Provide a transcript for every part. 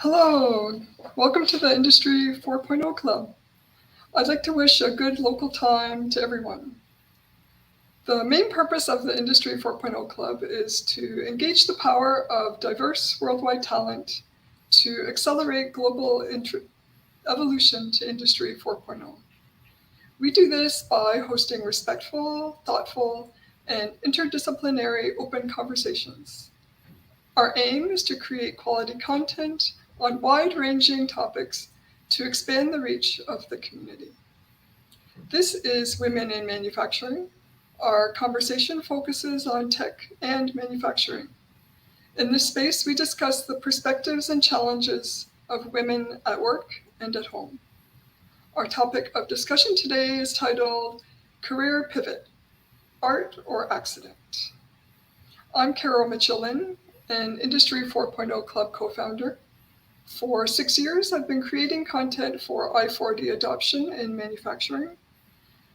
Hello, welcome to the Industry 4.0 Club. I'd like to wish a good local time to everyone. The main purpose of the Industry 4.0 Club is to engage the power of diverse worldwide talent to accelerate global evolution to Industry 4.0. We do this by hosting respectful, thoughtful, and interdisciplinary open conversations. Our aim is to create quality content on wide-ranging topics to expand the reach of the community. This is Women in Manufacturing. Our conversation focuses on tech and manufacturing. In this space, we discuss the perspectives and challenges of women at work and at home. Our topic of discussion today is titled Career Pivot, Art or Accident. I'm Carol Mitchell-Lin, an Industry 4.0 Club co-founder. For 6 years, I've been creating content for I-40 adoption in manufacturing.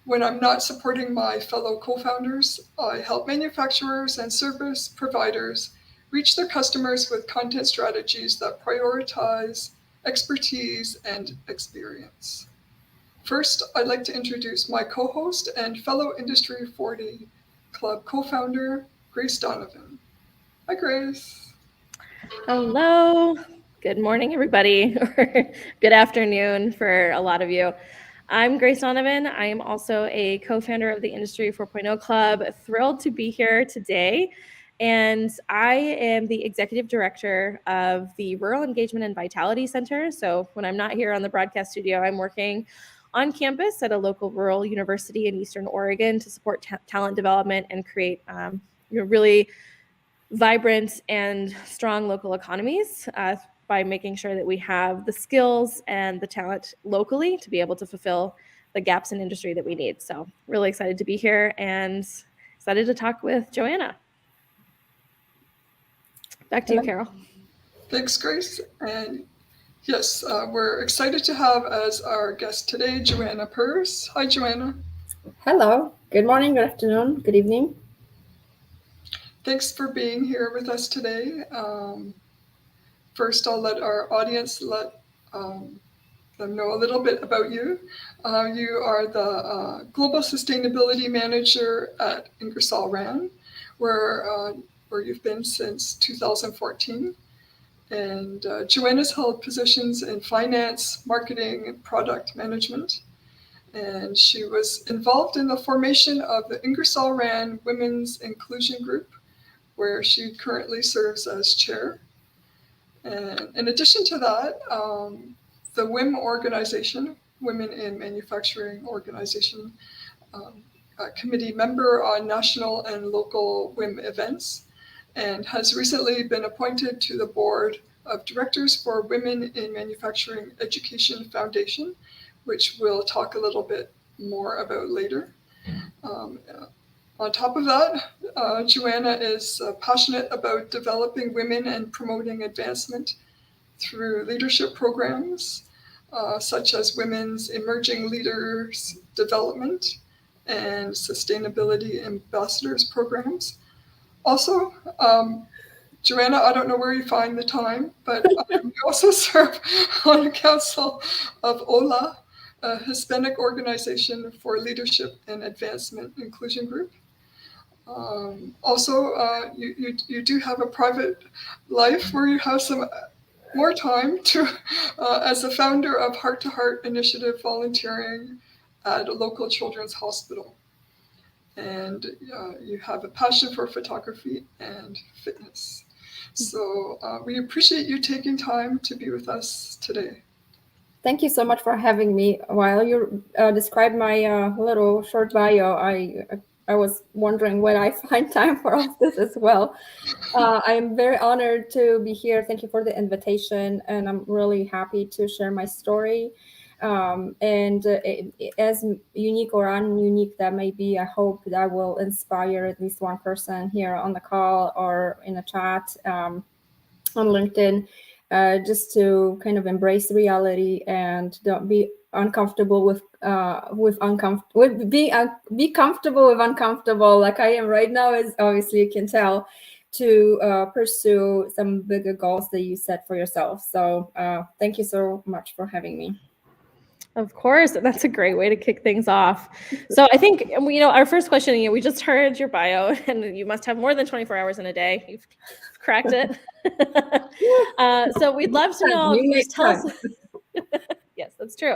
When I'm not supporting my fellow co-founders, I help manufacturers and service providers reach their customers with content strategies that prioritize expertise and experience. First, I'd like to introduce my co-host and fellow Industry 40 Club co-founder, Grace Donovan. Hi, Grace. Hello. Good morning, everybody, or good afternoon for a lot of you. I'm Grace Donovan. I am also a co-founder of the Industry 4.0 Club. Thrilled to be here today. And I am the executive director of the Rural Engagement and Vitality Center. So when I'm not here on the broadcast studio, I'm working on campus at a local rural university in Eastern Oregon to support talent development and create really vibrant and strong local economies by making sure that we have the skills and the talent locally to be able to fulfill the gaps in industry that we need. So really excited to be here and excited to talk with Joanna. Back to you, Carol. Thanks, Grace. And yes, we're excited to have as our guest today, Joanna Perz. Hi, Joanna. Hello. Good morning, good afternoon, good evening. Thanks for being here with us today. First, I'll let our audience them know a little bit about you. You are the Global Sustainability Manager at Ingersoll Rand, where you've been since 2014. And Joanna's held positions in finance, marketing, and product management. And she was involved in the formation of the Ingersoll Rand Women's Inclusion Group, where she currently serves as chair. And in addition to that, the WIM organization, Women in Manufacturing Organization, committee member on national and local WIM events, and has recently been appointed to the board of directors for Women in Manufacturing Education Foundation, which we'll talk a little bit more about later. On top of that, Joanna is passionate about developing women and promoting advancement through leadership programs, such as Women's Emerging Leaders Development and Sustainability Ambassadors programs. Also, Joanna, I don't know where you find the time, but you also serve on the council of OLA, a Hispanic Organization for Leadership and Advancement Inclusion Group. You do have a private life where you have some more time to, as a founder of Heart to Heart Initiative volunteering at a local children's hospital. And you have a passion for photography and fitness. So we appreciate you taking time to be with us today. Thank you so much for having me. While you described my little short bio, I was wondering when I find time for all this as well. I'm very honored to be here. Thank you for the invitation, and I'm really happy to share my story. As unique or ununique that may be, I hope that I will inspire at least one person here on the call or in a chat on LinkedIn, just to kind of embrace reality and don't be uncomfortable be comfortable with uncomfortable like I am right now, as obviously you can tell. to pursue some bigger goals that you set for yourself. So thank you so much for having me. Of course, that's a great way to kick things off. So I think, our first question, we just heard your bio, and you must have more than 24 hours in a day. You've cracked it. So we'd love to know if you could just tell us. Yes, that's true.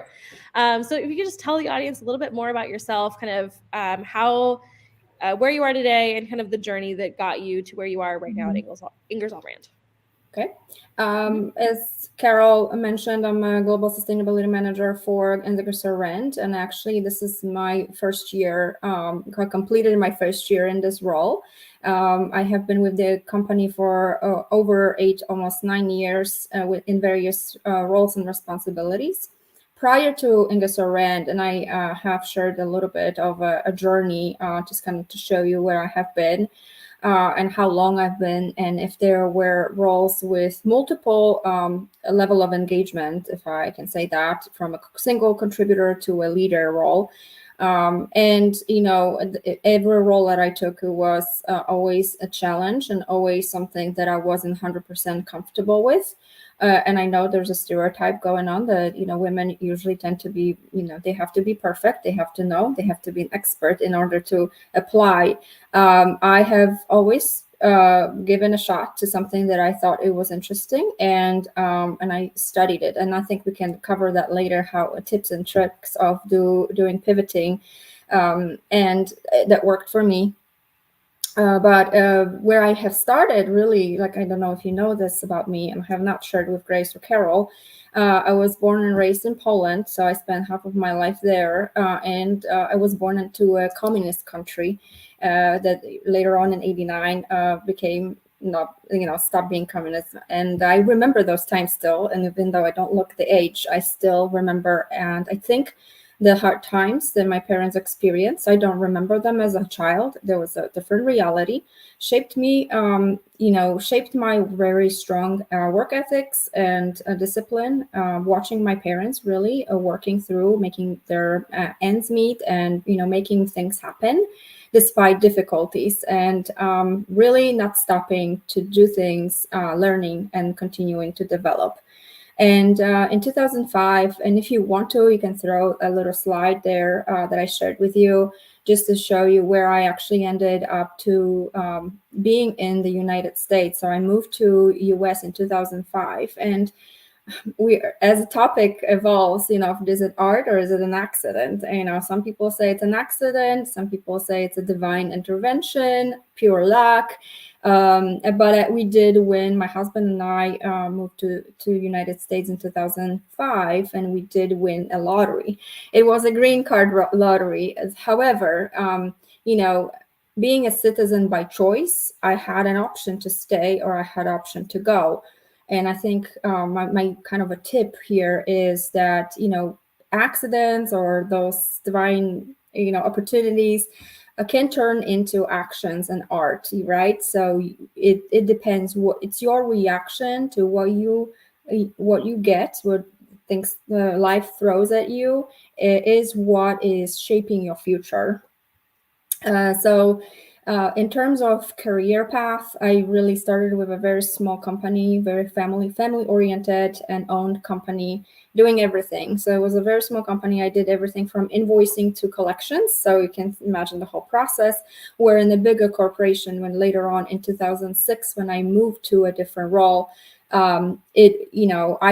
So if you could just tell the audience a little bit more about yourself, kind of how, where you are today, and kind of the journey that got you to where you are right now at Ingersoll Rand. Okay. As Carol mentioned, I'm a global sustainability manager for Ingersoll Rand, and actually this is my first year. I completed my first year in this role. I have been with the company for over 8, almost 9 years in various roles and responsibilities. Prior to Ingersoll Rand, and I have shared a little bit of a journey just kind of to show you where I have been. And how long I've been, and if there were roles with multiple level of engagement, if I can say that, from a single contributor to a leader role. And, every role that I took was always a challenge and always something that I wasn't 100% comfortable with. And I know there's a stereotype going on that, women usually tend to be, they have to be perfect. They have to know, they have to be an expert in order to apply. I have always given a shot to something that I thought it was interesting, and I studied it. And I think we can cover that later, how tips and tricks of doing pivoting, and that worked for me. But where I have started, really, I don't know if you know this about me, and I have not shared with Grace or Carol. I was born and raised in Poland, so I spent half of my life there. And I was born into a communist country that later on in '89 became not, stopped being communist. And I remember those times still. And even though I don't look the age, I still remember. And I think the hard times that my parents experienced, I don't remember them as a child. There was a different reality, shaped me, shaped my very strong work ethics and discipline, watching my parents really working through, making their ends meet, and, making things happen despite difficulties, and really not stopping to do things, learning and continuing to develop. And in 2005, and if you want to, you can throw a little slide there that I shared with you, just to show you where I actually ended up to being in the United States. So I moved to US in 2005, and as a topic evolves, is it art or is it an accident? Some people say it's an accident, some people say it's a divine intervention, pure luck. But we did win. My husband and I moved to United States in 2005, and we did win a lottery. It was a green card lottery. However, being a citizen by choice, I had an option to stay or I had an option to go. And I think my kind of a tip here is that, accidents or those divine, opportunities can turn into actions and art, right? So it depends. It's your reaction to what you get, what things life throws at you, is what is shaping your future. In terms of career path, I really started with a very small company, very family oriented and owned company, doing everything. So it was a very small company. I did everything from invoicing to collections. So you can imagine the whole process. Where in a bigger corporation, when later on in 2006, when I moved to a different role, I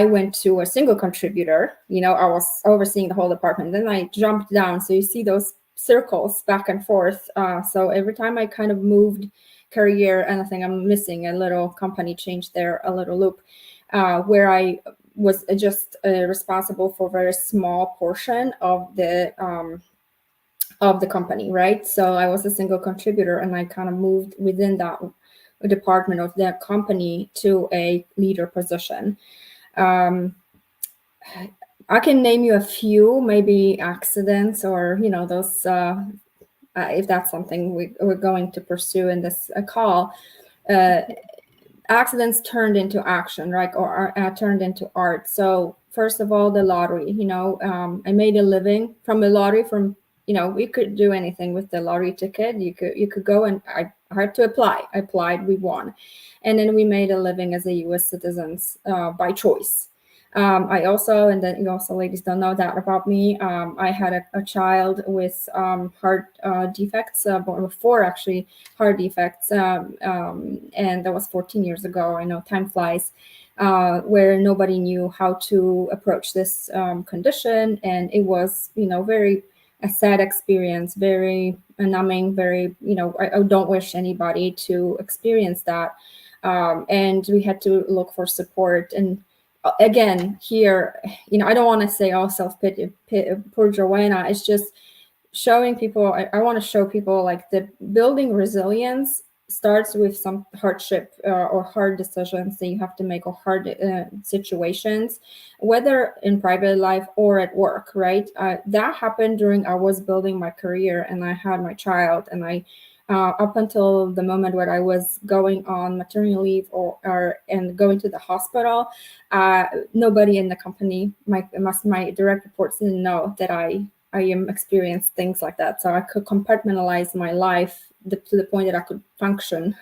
went to a single contributor. I was overseeing the whole department. Then I jumped down. So you see those circles back and forth. So every time I kind of moved career, and I think I'm missing a little company change there, a little loop, where I was just responsible for a very small portion of the company, right? So I was a single contributor, and I kind of moved within that department of that company to a leader position. I can name you a few, maybe accidents or, those, if that's something we're going to pursue in this call. Accidents turned into action, right? Or turned into art. So first of all, the lottery, I made a living from the lottery from we could do anything with the lottery ticket. You could go, and I had to apply. I applied, we won, and then we made a living as a U.S. citizens by choice. I also, and then you also ladies don't know that about me, I had a child with heart defects, born with 4 actually heart defects, and that was 14 years ago. I know time flies. Where nobody knew how to approach this condition, and it was, very a sad experience, very numbing, very, I don't wish anybody to experience that. And we had to look for support. And again, here, I don't want to say, oh, self-pity, poor Joanna. It's just showing people, I want to show people like the building resilience starts with some hardship or hard decisions that you have to make, or hard situations, whether in private life or at work, right? That happened during I was building my career, and I had my child, and I up until the moment where I was going on maternity leave and going to the hospital, nobody in the company, my direct reports didn't know that I am experienced things like that. So I could compartmentalize my life to the point that I could function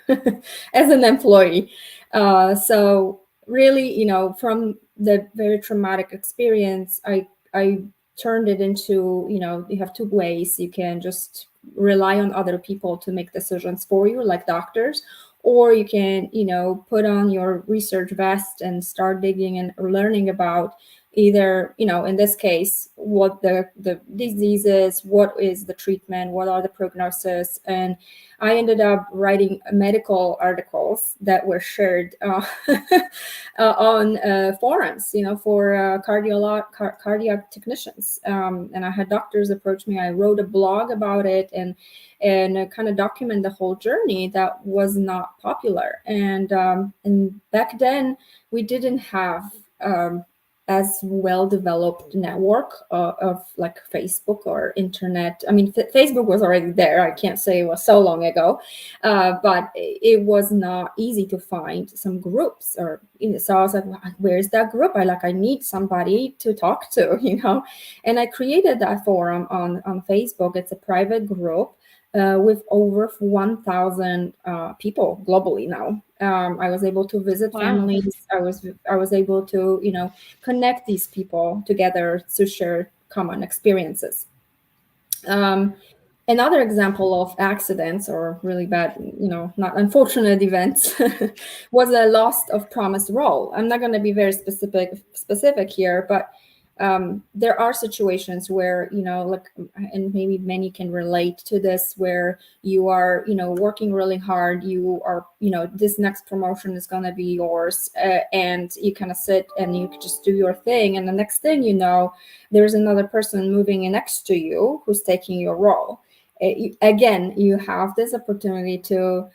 as an employee. So really, from the very traumatic experience, I turned it into, you have 2 ways. You can just rely on other people to make decisions for you, like doctors, or you can, put on your research vest and start digging and learning about either, in this case, what the disease is, what is the treatment, what are the prognosis. And I ended up writing medical articles that were shared on forums, for cardiac technicians. And I had doctors approach me. I wrote a blog about it, and kind of document the whole journey that was not popular. And back then we didn't have as well-developed network of like Facebook or internet. I mean, Facebook was already there. I can't say it was so long ago, but it was not easy to find some groups. So I was like, where's that group? I need somebody to talk to, And I created that forum on Facebook. It's a private group with over 1,000 people globally now. I was able to visit families. I was able to, connect these people together to share common experiences. Another example of accidents or really bad, not unfortunate events was a loss of promised role. I'm not going to be very specific here, but there are situations where, and maybe many can relate to this, where you are, working really hard. You are, this next promotion is going to be yours, and you kind of sit and you just do your thing. And the next thing you know, there's another person moving in next to you who's taking your role. Again, you have this opportunity to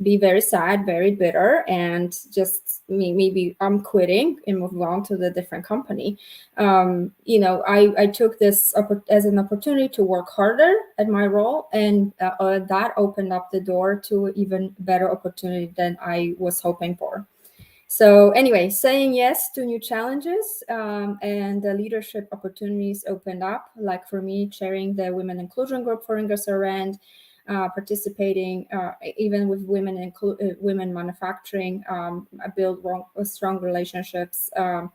be very sad, very bitter, and just maybe I'm quitting and move on to the different company. I took this as an opportunity to work harder at my role, and that opened up the door to even better opportunity than I was hoping for. So anyway, saying yes to new challenges and the leadership opportunities opened up. Like for me, chairing the women inclusion group for Ingersoll-Rand, participating even with women manufacturing. I built strong relationships to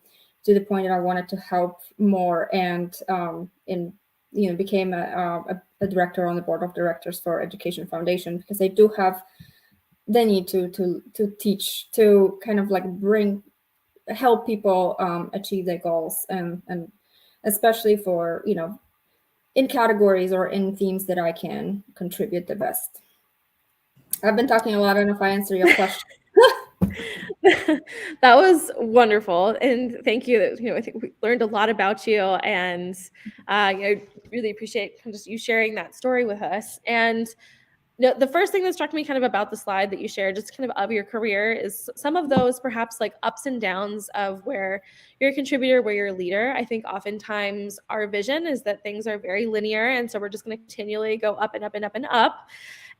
the point that I wanted to help more, and became a director on the board of directors for Education Foundation, because I do have the need to teach, to kind of like help people achieve their goals, and especially for in categories or in themes that I can contribute the best. I've been talking a lot. I don't know if I answer your question. That was wonderful, and thank you. I think we learned a lot about you, and I really appreciate just you sharing that story with us. And the first thing that struck me kind of about the slide that you shared, just kind of your career, is some of those perhaps like ups and downs of where you're a contributor, where you're a leader. I think oftentimes our vision is that things are very linear, and so we're just going to continually go up and up and up and up.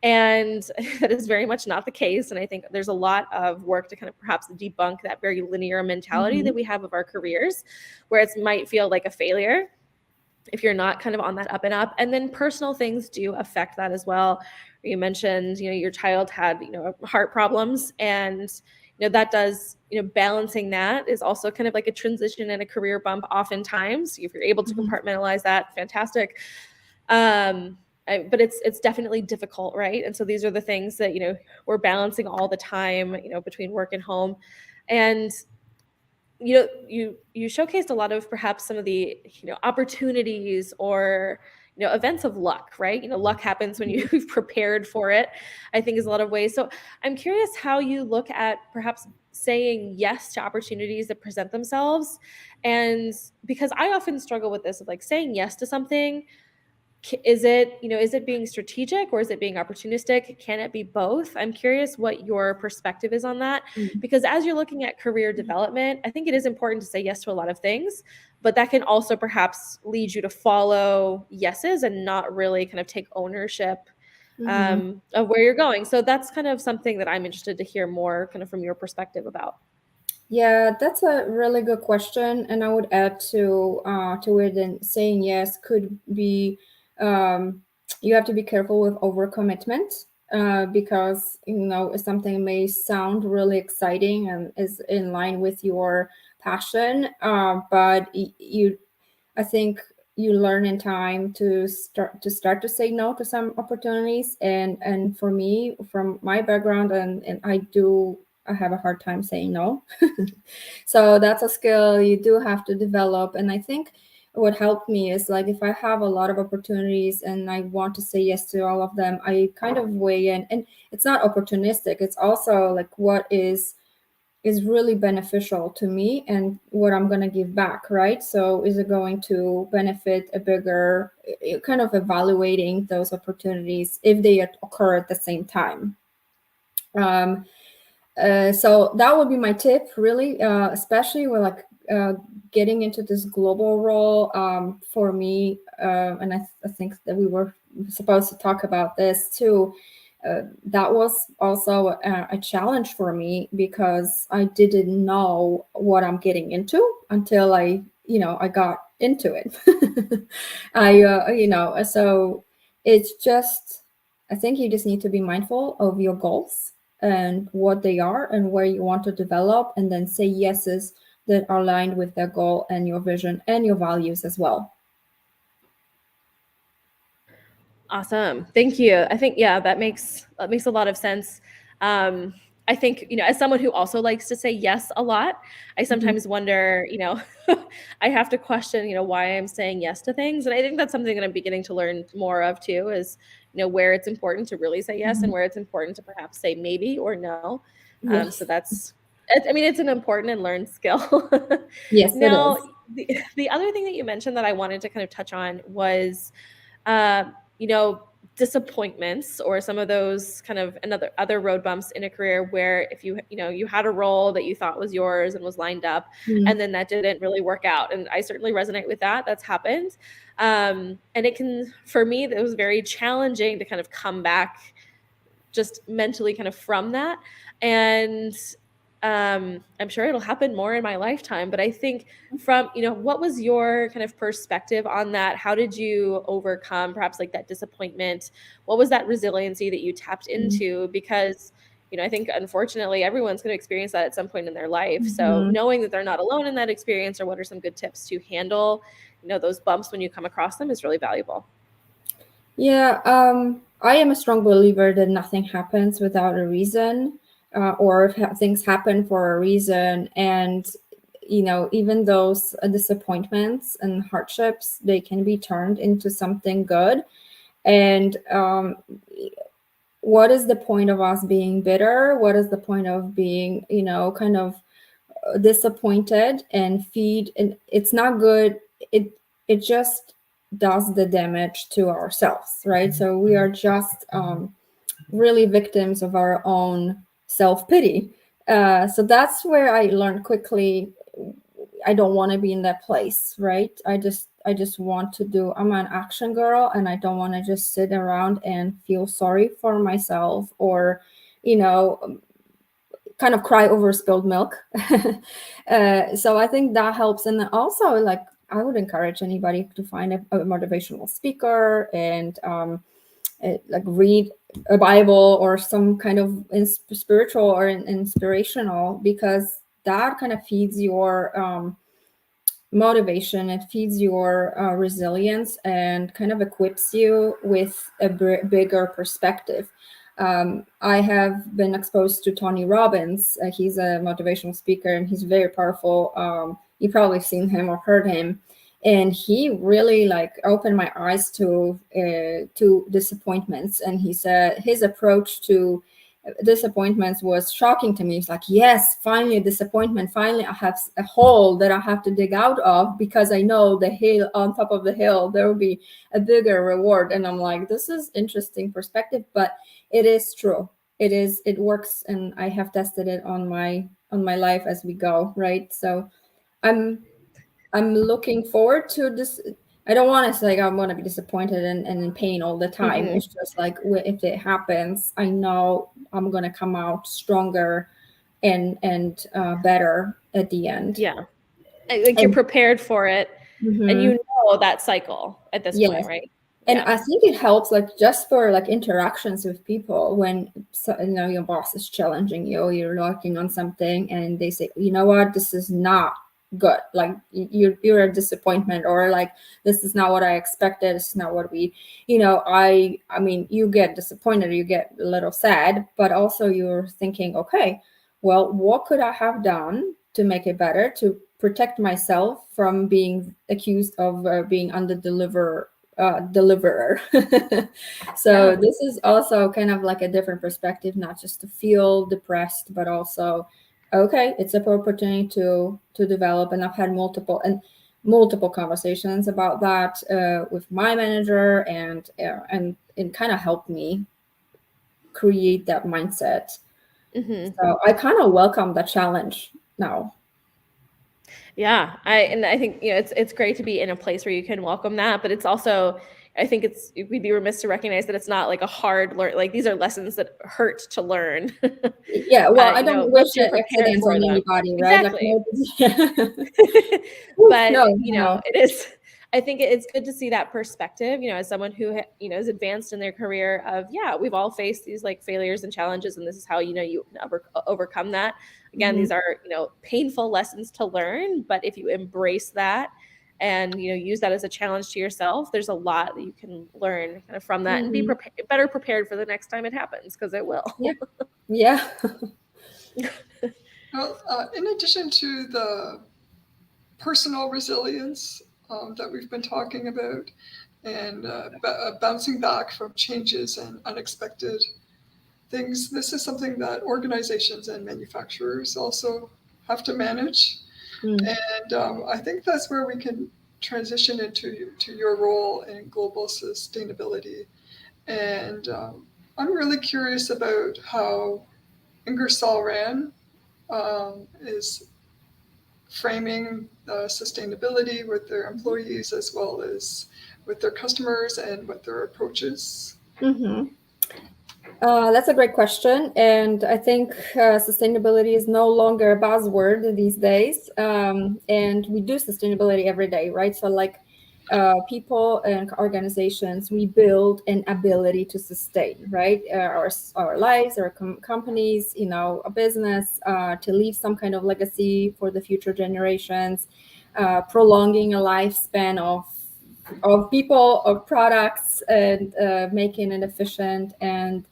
And that is very much not the case. And I think there's a lot of work to kind of perhaps debunk that very linear mentality that we have of our careers, where it might feel like a failure. if you're not kind of on that up and up. And then personal things do affect that as well. You mentioned, your child had, heart problems, and, that does, balancing that is also kind of like a transition and a career bump oftentimes. If you're able to compartmentalize that, fantastic. But it's definitely difficult, right? And so these are the things that, we're balancing all the time, between work and home. And you showcased a lot of perhaps some of the opportunities or events of luck, right? Luck happens when you've prepared for it, I think, is a lot of ways. So I'm curious how you look at perhaps saying yes to opportunities that present themselves. And because I often struggle with this, of like saying yes to something, is it being strategic or is it being opportunistic? Can it be both? I'm curious what your perspective is on that, because as you're looking at career development, I think it is important to say yes to a lot of things, but that can also perhaps lead you to follow yeses and not really kind of take ownership of where you're going. So that's kind of something that I'm interested to hear more kind of from your perspective about. Yeah, that's a really good question, and I would add to it. And saying yes could be, you have to be careful with overcommitment, because something may sound really exciting and is in line with your passion, but I think you learn in time to start to say no to some opportunities, and for me, from my background, and I have a hard time saying no. So that's a skill you do have to develop. And I think what helped me is, like, if I have a lot of opportunities and I want to say yes to all of them, I kind of weigh in, and it's not opportunistic. It's also like, what is really beneficial to me and what I'm going to give back, right? So is it going to benefit a bigger, kind of evaluating those opportunities if they occur at the same time. So that would be my tip, really, especially with getting into this global role. For me, and I think that we were supposed to talk about this too. That was also a challenge for me, because I didn't know what I'm getting into until I got into it. So it's just, I think you just need to be mindful of your goals and what they are and where you want to develop, and then say yeses that are aligned with their goal and your vision and your values as well. Awesome. Thank you. I think, yeah, that makes a lot of sense. I think, as someone who also likes to say yes a lot, I sometimes wonder, I have to question, why I'm saying yes to things. And I think that's something that I'm beginning to learn more of too, is, where it's important to really say yes and where it's important to perhaps say maybe or no. Yes. So it's an important and learned skill. Yes, Now, it is. the other thing that you mentioned that I wanted to kind of touch on was, disappointments, or some of those kind of other road bumps in a career, where if you had a role that you thought was yours and was lined up, and then that didn't really work out. And I certainly resonate with that. That's happened. And it can, for me, that was very challenging to kind of come back just mentally kind of from that. And I'm sure it'll happen more in my lifetime, but I think from, what was your kind of perspective on that? How did you overcome perhaps like that disappointment? What was that resiliency that you tapped into? Because, I think unfortunately everyone's going to experience that at some point in their life. So knowing that they're not alone in that experience, or what are some good tips to handle, those bumps when you come across them, is really valuable. Yeah, I am a strong believer that nothing happens without a reason, or things happen for a reason. And, even those disappointments and hardships, they can be turned into something good. And what is the point of us being bitter? What is the point of being, kind of disappointed and feed? And it's not good. It just does the damage to ourselves, right? So we are just really victims of our own self-pity. So that's where I learned quickly, I don't want to be in that place, right? I just want to do, I'm an action girl, and I don't want to just sit around and feel sorry for myself, or, kind of cry over spilled milk. So I think that helps. And also, like, I would encourage anybody to find a motivational speaker and like read a Bible or some kind of spiritual or inspirational, because that kind of feeds your motivation. It feeds your resilience and kind of equips you with a bigger perspective. I have been exposed to Tony Robbins. He's a motivational speaker and he's very powerful. You've probably seen him or heard him, and he really like opened my eyes to disappointments. And he said his approach to disappointments was shocking to me. It's like, yes, finally a disappointment. Finally, I have a hole that I have to dig out of, because I know the hill, on top of the hill, there will be a bigger reward. And I'm like, this is interesting perspective, but it is true. It works, and I have tested it on my life as we go, right? So I'm looking forward to this. I don't want to say I want to be disappointed and in pain all the time. Mm-hmm. It's just like, if it happens, I know I'm going to come out stronger and better at the end. Yeah. Like you're prepared for it, and you know that cycle at this point, right? And I think it helps, like, just for like interactions with people, when your boss is challenging you, you're working on something, and they say, you know what, this is not good. Like you're a disappointment, or like, this is not what I expected. It's not what we, I mean, you get disappointed, you get a little sad, but also you're thinking, okay, well, what could I have done to make it better, to protect myself from being accused of being deliverer. So this is also kind of like a different perspective, not just to feel depressed, but also, okay, it's an opportunity to develop. And I've had multiple conversations about that with my manager, and it kind of helped me create that mindset. Mm-hmm. So I kind of welcome the challenge now. Yeah, I think it's great to be in a place where you can welcome that, but it's also, I think we'd be remiss to recognize that it's not like a hard learn. Like, these are lessons that hurt to learn. Yeah, well, I don't wish accidents on anybody, right? Exactly. Like, but no. it is. I think it's good to see that perspective, as someone who is advanced in their career of, we've all faced these like failures and challenges, and this is how you overcome that. Again, these are painful lessons to learn, but if you embrace that and use that as a challenge to yourself, there's a lot that you can learn kind of from that, and be better prepared for the next time it happens, because it will. Yeah. Well, in addition to the personal resilience that we've been talking about, and bouncing back from changes and unexpected things, this is something that organizations and manufacturers also have to manage. And I think that's where we can transition into your role in global sustainability. And I'm really curious about how Ingersoll Rand is framing sustainability with their employees, as well as with their customers, and what their approaches. That's a great question. And I think sustainability is no longer a buzzword these days. And we do sustainability every day, right? So like people and organizations, we build an ability to sustain, right? Our lives, our companies, a business, to leave some kind of legacy for the future generations, prolonging a lifespan of people, of products, and making it efficient and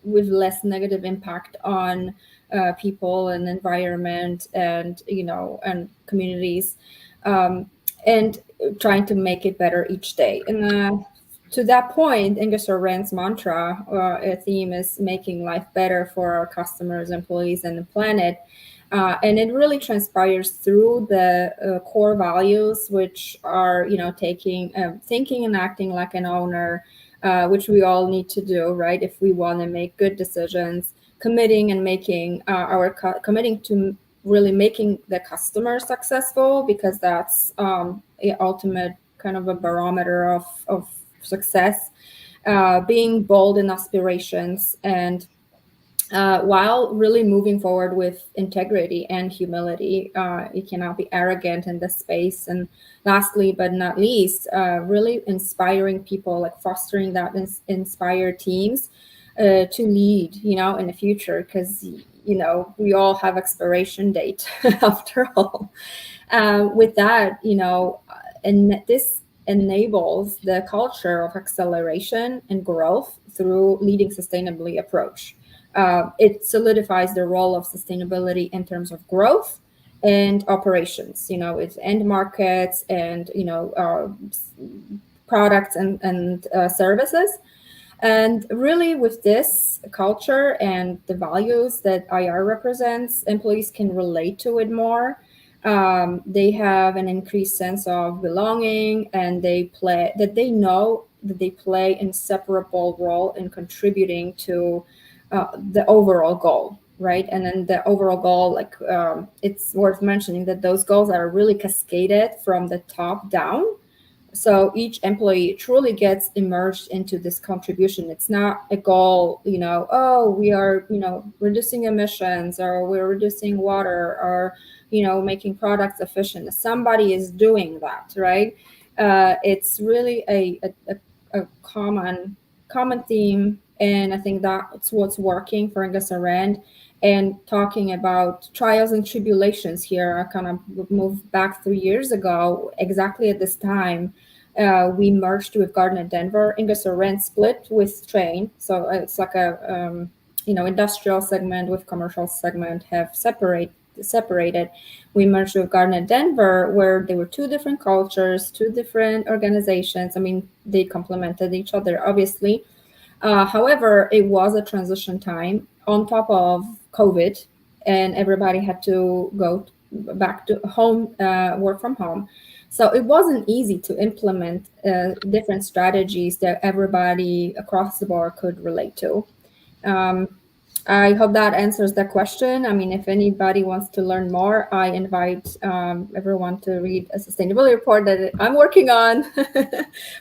with less negative impact on people and environment, and and communities, and trying to make it better each day. And to that point, Ingersoll Rand's mantra, a theme, is making life better for our customers, employees, and the planet. And it really transpires through the core values, which are, thinking and acting like an owner, which we all need to do, right? If we want to make good decisions, committing to really making the customer successful, because that's the ultimate kind of a barometer of success. Being bold in aspirations, and while really moving forward with integrity and humility. You cannot be arrogant in this space. And lastly, but not least, really inspiring people, like fostering that inspire teams to lead, in the future, because, we all have expiration date after all. With that, and this enables the culture of acceleration and growth through leading sustainably approach. It solidifies the role of sustainability in terms of growth and operations. It's end markets and products and services. And really, with this culture and the values that IR represents, employees can relate to it more. They have an increased sense of belonging, and they know that they play an inseparable role in contributing to the overall goal, right? And then the overall goal, like it's worth mentioning that those goals are really cascaded from the top down. So each employee truly gets immersed into this contribution. It's not a goal, oh, we are, reducing emissions, or we're reducing water, or, making products efficient. Somebody is doing that, right? It's really a common theme. And I think that's what's working for Rand. And talking about trials and tribulations here, I kind of moved back 3 years ago, exactly at this time. We merged with Gardner Denver. Rand split with Train, so it's like a industrial segment with commercial segment have separated. We merged with Gardner Denver, where there were two different cultures, two different organizations. I mean, they complemented each other, obviously. However, it was a transition time on top of COVID, and everybody had to go back to home, work from home. So it wasn't easy to implement different strategies that everybody across the board could relate to. Um, I hope that answers the question. I mean, if anybody wants to learn more, I invite everyone to read a sustainability report that I'm working on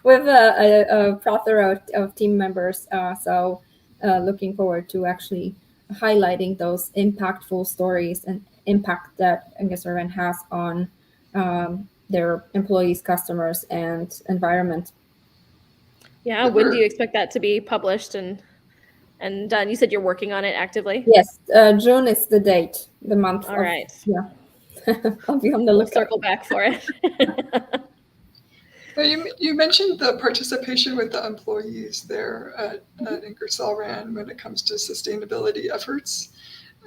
with a plethora of team members. So looking forward to actually highlighting those impactful stories and impact that Rand has on their employees, customers, and environment. Yeah, when do you expect that to be published and done? You said you're working on it actively? Yes, June is the date, the month. All right. Yeah. I'll be on the We'll lookout. circle back for it. Now, you mentioned the participation with the employees there at Ingersoll Rand when it comes to sustainability efforts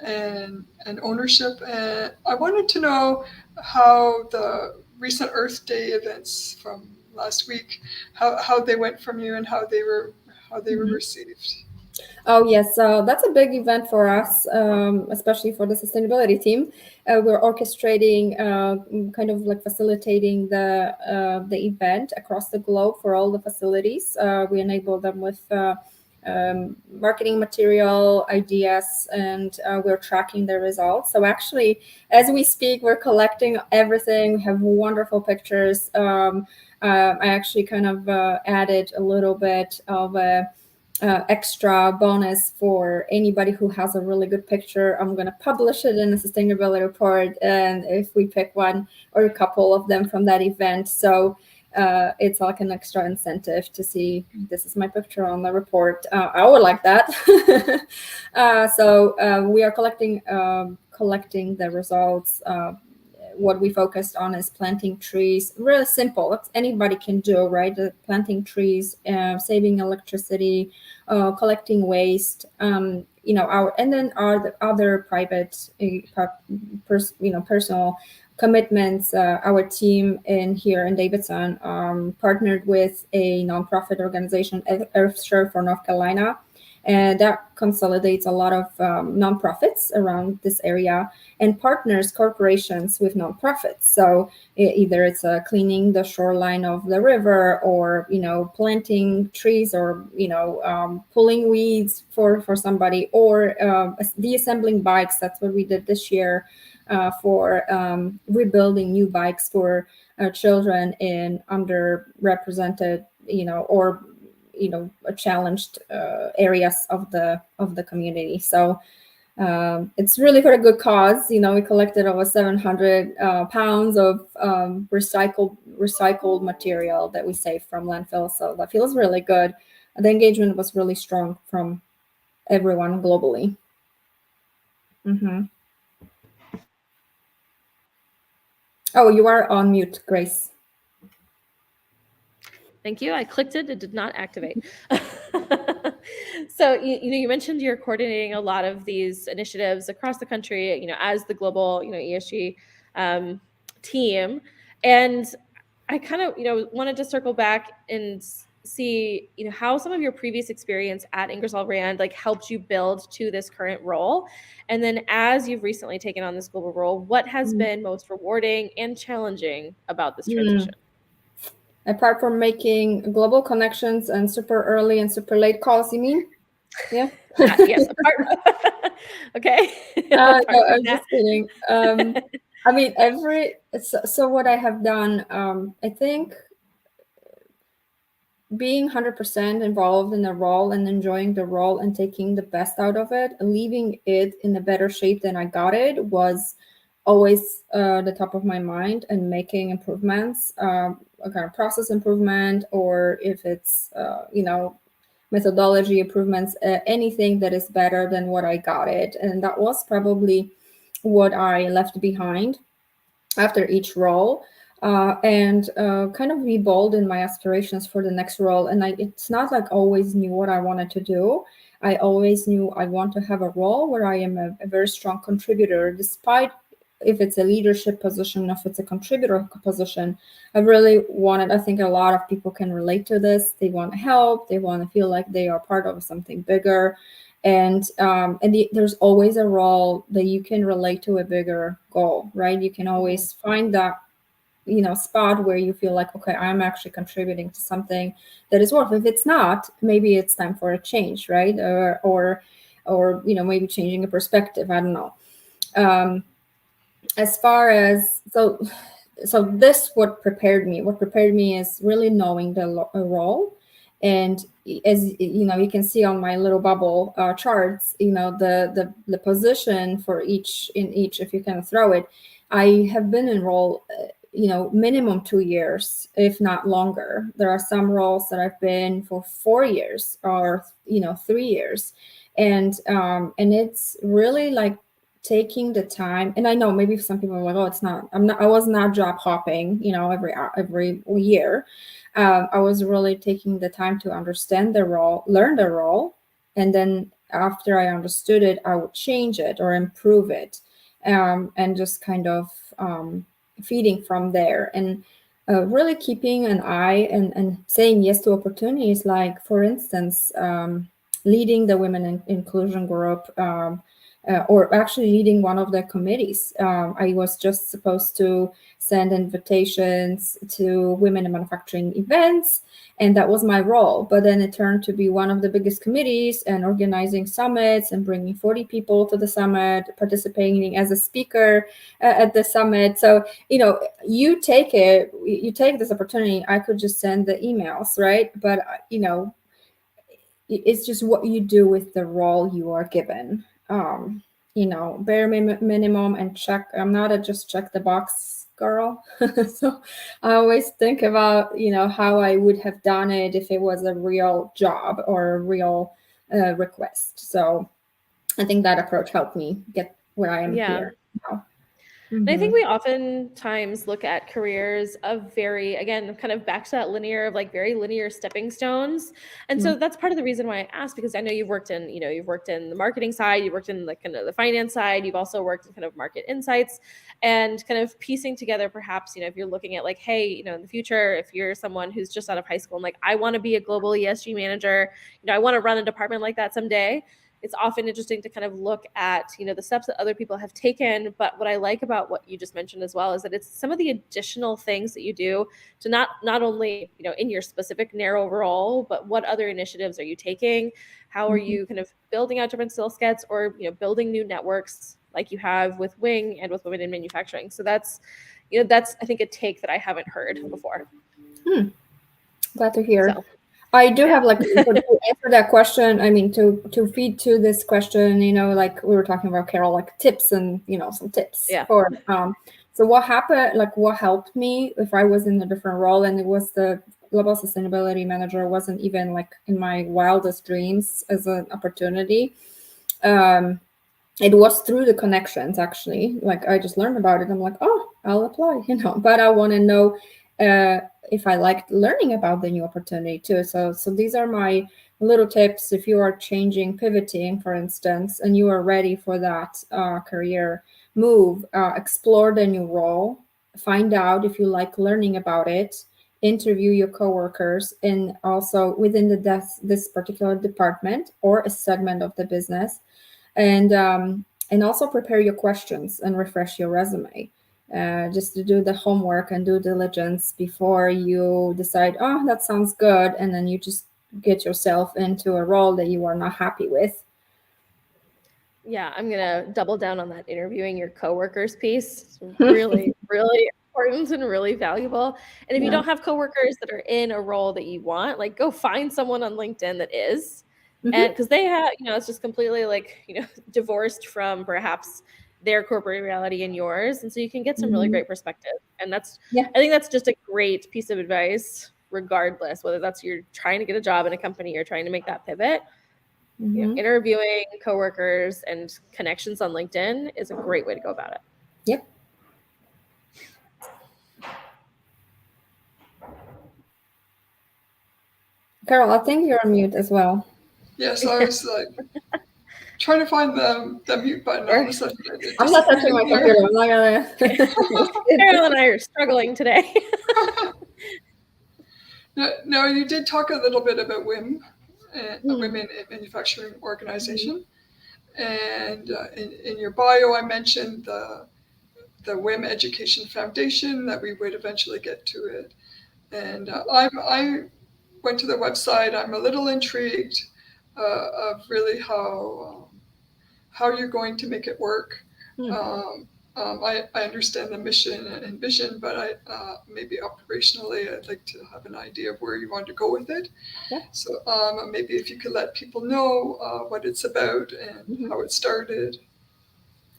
and ownership. And I wanted to know how the recent Earth Day events from last week, how they went from you and how they were received. Oh, yes. So that's a big event for us, especially for the sustainability team. We're orchestrating, kind of like facilitating the event across the globe for all the facilities. We enable them with marketing material, ideas, and we're tracking the results. So actually, as we speak, we're collecting everything. We have wonderful pictures. I actually kind of added a little bit of a extra bonus for anybody who has a really good picture. I'm going to publish it in a sustainability report, and if we pick one or a couple of them from that event, so it's like an extra incentive to see this is my picture on the report. I would like that. So we are collecting the results. What we focused on is planting trees. Really simple. Anybody can do, right? Planting trees, saving electricity, collecting waste. And then the other private, personal commitments. Our team here in Davidson partnered with a nonprofit organization, Earthshare for North Carolina. And that consolidates a lot of nonprofits around this area and partners corporations with nonprofits. So either it's cleaning the shoreline of the river, or planting trees, or pulling weeds for somebody, or deassembling bikes. That's what we did this year for rebuilding new bikes for children in underrepresented, or challenged areas of the community. So it's really for a good cause. We collected over 700 pounds of recycled material that we saved from landfill. So that feels really good. The engagement was really strong from everyone globally. Mm-hmm. Oh, you are on mute, Grace. Thank you. I clicked it. It did not activate. So you mentioned you're coordinating a lot of these initiatives across the country, as the global, ESG team. And I kind of, wanted to circle back and see, how some of your previous experience at Ingersoll Rand helped you build to this current role. And then as you've recently taken on this global role, what has been most rewarding and challenging about this transition? Apart from making global connections and super early and super late calls, you mean? Yeah. Yes. Okay. No, I'm just kidding. I mean, so what I have done, I think being 100% involved in the role and enjoying the role and taking the best out of it, leaving it in a better shape than I got it was always the top of my mind, and making improvements, a kind of process improvement, or if it's, methodology improvements, anything that is better than what I got it. And that was probably what I left behind after each role. And kind of be bold in my aspirations for the next role. And it's not like always knew what I wanted to do. I always knew I want to have a role where I am a very strong contributor, despite if it's a leadership position, if it's a contributor position. I really wanted, I think a lot of people can relate to this. They want to help. They want to feel like they are part of something bigger. And there's always a role that you can relate to a bigger goal, right? You can always find that, spot where you feel like, okay, I'm actually contributing to something that is worth. If it's not, maybe it's time for a change, right? Or maybe changing a perspective. I don't know. As far as so this what prepared me is really knowing the role. And as you can see on my little bubble charts, the position for each, if you can throw it, I have been in role minimum 2 years, if not longer. There are some roles that I've been for 4 years or 3 years, and it's really like taking the time. And I know maybe some people are like, oh, I was not job hopping, every year. I was really taking the time to understand the role, learn the role, and then after I understood it, I would change it or improve it, and just kind of feeding from there, and really keeping an eye and saying yes to opportunities. Like, for instance, leading the women inclusion group, or actually leading one of the committees. I was just supposed to send invitations to women in manufacturing events, and that was my role. But then it turned to be one of the biggest committees and organizing summits and bringing 40 people to the summit, participating as a speaker at the summit. So, you take this opportunity. I could just send the emails, right? But, it's just what you do with the role you are given. Bare minimum and check. I'm not a just check the box girl. So I always think about, how I would have done it if it was a real job or a real request. So I think that approach helped me get where I am here now. And I think we oftentimes look at careers of again, kind of back to that linear of very linear stepping stones. And so that's part of the reason why I asked, because I know you've worked in the marketing side, you've worked in kind of the finance side, you've also worked in kind of market insights, and kind of piecing together perhaps, if you're looking at hey, in the future, if you're someone who's just out of high school and I want to be a global ESG manager, I want to run a department like that someday. It's often interesting to kind of look at, the steps that other people have taken. But what I like about what you just mentioned as well is that it's some of the additional things that you do to not only, in your specific narrow role, but what other initiatives are you taking? How are you kind of building out different skill sets, or, building new networks like you have with Wing and with women in manufacturing? So that's I think a take that I haven't heard before. Glad to hear. I do have like to answer that question. I mean, to feed to this question, like we were talking about, Carol, like tips and some tips Yeah. for. So what happened? Like what helped me if I was in a different role, and it was the global sustainability manager wasn't even like in my wildest dreams as an opportunity. It was through the connections, actually. Like I just learned about it. I'm like, oh, I'll apply, but I want to know if I liked learning about the new opportunity too. So these are my little tips. If you are changing, pivoting, for instance, and you are ready for that career move, explore the new role, find out if you like learning about it, interview your coworkers, and also within this particular department or a segment of the business, and also prepare your questions and refresh your resume, just to do the homework and due diligence before you decide, oh, that sounds good, and then you just get yourself into a role that you are not happy with. Yeah, I'm gonna double down on that interviewing your coworkers piece. It's really, really important and really valuable. And if you don't have coworkers that are in a role that you want, like go find someone on LinkedIn that is. And because they have, it's just completely like, divorced from perhaps their corporate reality and yours. And so you can get some really great perspective. And I think that's just a great piece of advice, regardless, whether that's you're trying to get a job in a company or trying to make that pivot. Interviewing coworkers and connections on LinkedIn is a great way to go about it. Yep. Carol, I think you're on mute as well. Yes, I was like trying to find the mute button. All of a sudden, I'm not touching my computer. I'm not gonna. Carol and I are struggling today. No, you did talk a little bit about WIM, Women in Manufacturing Organization, and in your bio, I mentioned the WIM Education Foundation, that we would eventually get to it. And I went to the website. I'm a little intrigued of really how you're going to make it work. I understand the mission and vision, but maybe operationally, I'd like to have an idea of where you want to go with it. Yeah. So maybe if you could let people know what it's about and how it started.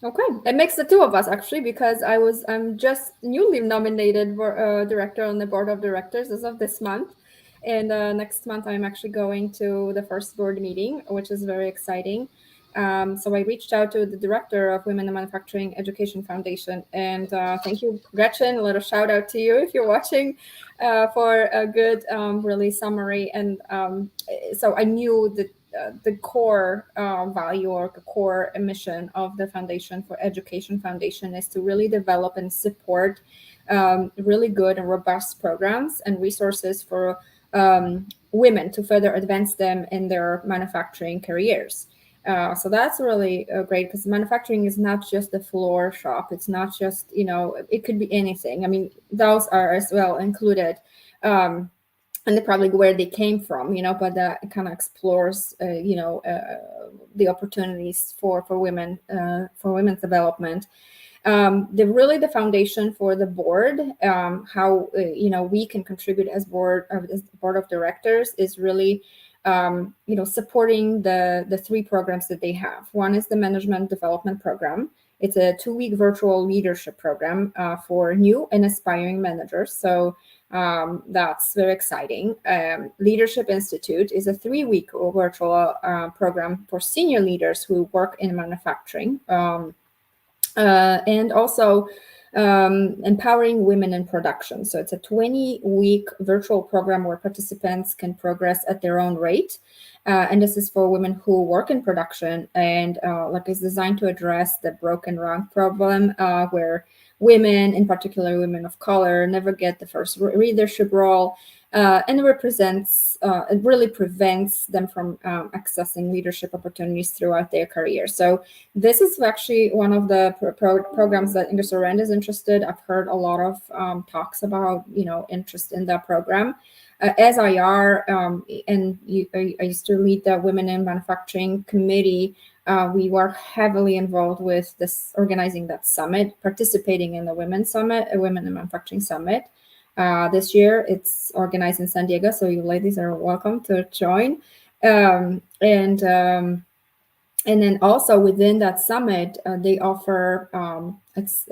Okay, it makes the two of us actually, because I'm just newly nominated for director on the board of directors as of this month, and next month I'm actually going to the first board meeting, which is very exciting. So I reached out to the director of Women in Manufacturing Education Foundation, and thank you, Gretchen. A little shout out to you if you're watching, for a good really summary. And so I knew that the core value or the core mission of the Foundation for Education Foundation is to really develop and support really good and robust programs and resources for women to further advance them in their manufacturing careers. So that's really great, because manufacturing is not just a floor shop. It's not just, it could be anything. I mean, those are as well included. And probably where they came from, but that kind of explores, the opportunities for women, for women's development. The foundation for the board, how we can contribute as board of directors is really supporting the three programs that they have. One is the management development program. It's a 2-week virtual leadership program for new and aspiring managers. So that's very exciting. Leadership Institute is a 3-week virtual program for senior leaders who work in manufacturing. And also empowering women in production. So it's a 20-week virtual program where participants can progress at their own rate. And this is for women who work in production, and is designed to address the broken rank problem, where women, in particular women of color, never get the first leadership role, and it really prevents them from accessing leadership opportunities throughout their career. So this is actually one of the programs that Industry Rand is interested. I've heard a lot of talks about interest in that program. As I are, and I used to lead the Women in Manufacturing Committee. We were heavily involved with this, organizing that summit, participating in the Women's Summit, Women in Manufacturing Summit. This year it's organized in San Diego, so you ladies are welcome to join. And then also within that summit, they offer it's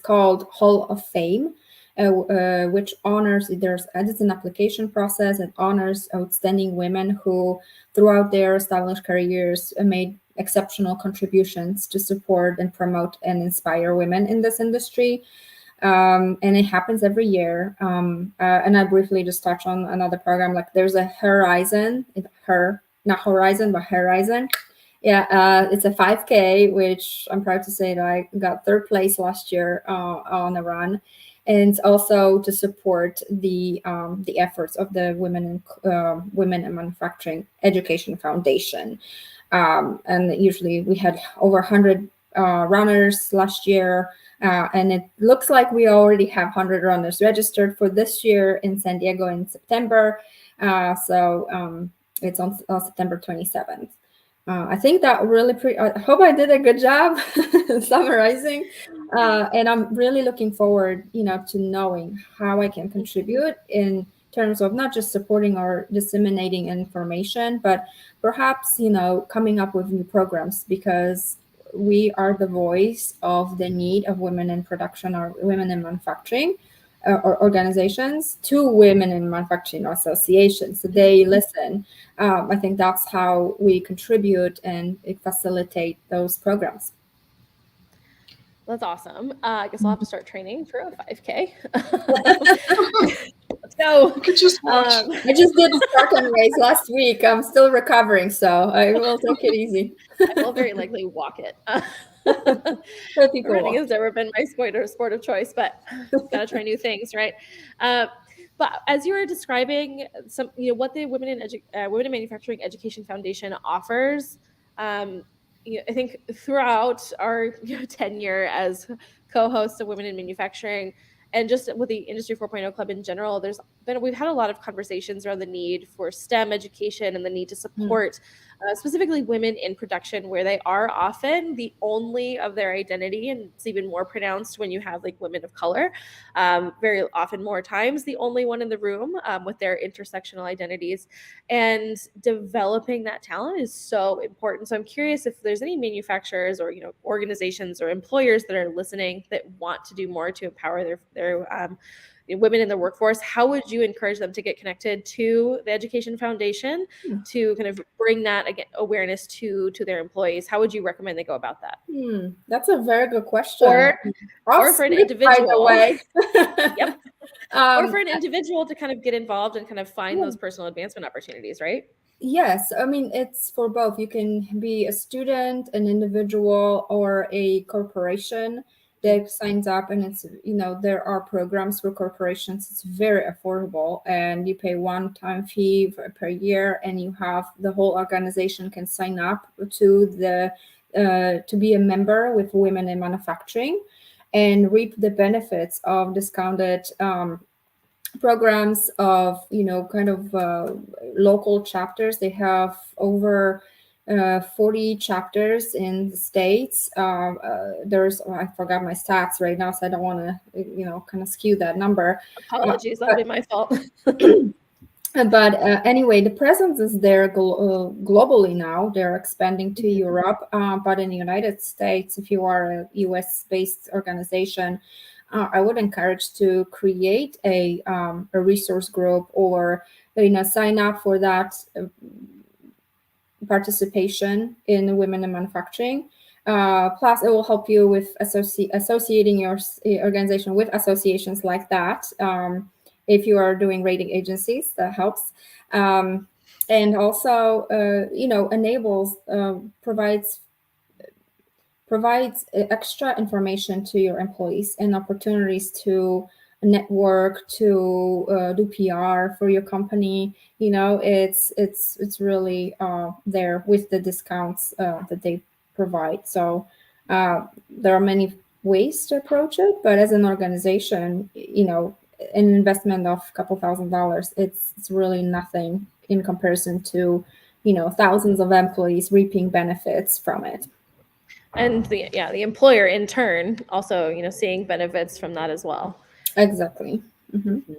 called Hall of Fame, which honors it's an application process and honors outstanding women who, throughout their established careers, made exceptional contributions to support and promote and inspire women in this industry. And it happens every year. And I briefly just touch on another program. Like there's a Horizon, not Horizon, but Horizon. Yeah, it's a 5K, which I'm proud to say that I got third place last year on a run, and also to support the efforts of the Women in Manufacturing Education Foundation. And usually we had over 100 runners last year. And it looks like we already have 100 runners registered for this year in San Diego in September. So it's on September 27th. I think that really I hope I did a good job summarizing. And I'm really looking forward, to knowing how I can contribute in terms of not just supporting or disseminating information, but perhaps, coming up with new programs, because we are the voice of the need of women in production or women in manufacturing or organizations to women in manufacturing associations. So they listen. I think that's how we contribute and facilitate those programs. That's awesome. I guess I'll have to start training for a 5K. So You could just watch. I just did the Spartan race last week. I'm still recovering, so I will take it easy. I will very likely walk it. Running has never been my sport of choice, but gotta try new things, right? But as you were describing some, what the Women in Manufacturing Education Foundation offers, I think throughout our tenure as co-hosts of Women in Manufacturing, and just with the Industry 4.0 Club in general, we've had a lot of conversations around the need for STEM education and the need to support specifically women in production, where they are often the only of their identity, and it's even more pronounced when you have like women of color, very often more times the only one in the room with their intersectional identities. And developing that talent is so important. So I'm curious if there's any manufacturers or organizations or employers that are listening that want to do more to empower their women in the workforce. How would you encourage them to get connected to the Education Foundation to kind of bring that awareness to their employees? How would you recommend they go about that? That's a very good question. Or for an individual, yep. Or for an individual to kind of get involved and kind of find those personal advancement opportunities, right? Yes, I mean, it's for both. You can be a student, an individual, or a corporation that signs up, and it's, there are programs for corporations. It's very affordable, and you pay one-time fee per year, and you have the whole organization can sign up to be a member with Women in Manufacturing and reap the benefits of discounted programs of local chapters. They have over 40 chapters in the States. I forgot my stats right now, so I don't want to kind of skew that number. Apologies, that'll be my fault. But anyway, the presence is there globally now. They're expanding to Europe, but in the United States, if you are a US-based organization, I would encourage to create a resource group, or sign up for that participation in Women in Manufacturing. Plus, it will help you with associating your organization with associations like that. If you are doing rating agencies, that helps. And also, enables, provides extra information to your employees and opportunities to network, to do PR for your company. It's really there with the discounts that they provide. So there are many ways to approach it, but as an organization, an investment of a couple $1,000, it's really nothing in comparison to thousands of employees reaping benefits from it. And the employer in turn also seeing benefits from that as well. Exactly. Mm-hmm.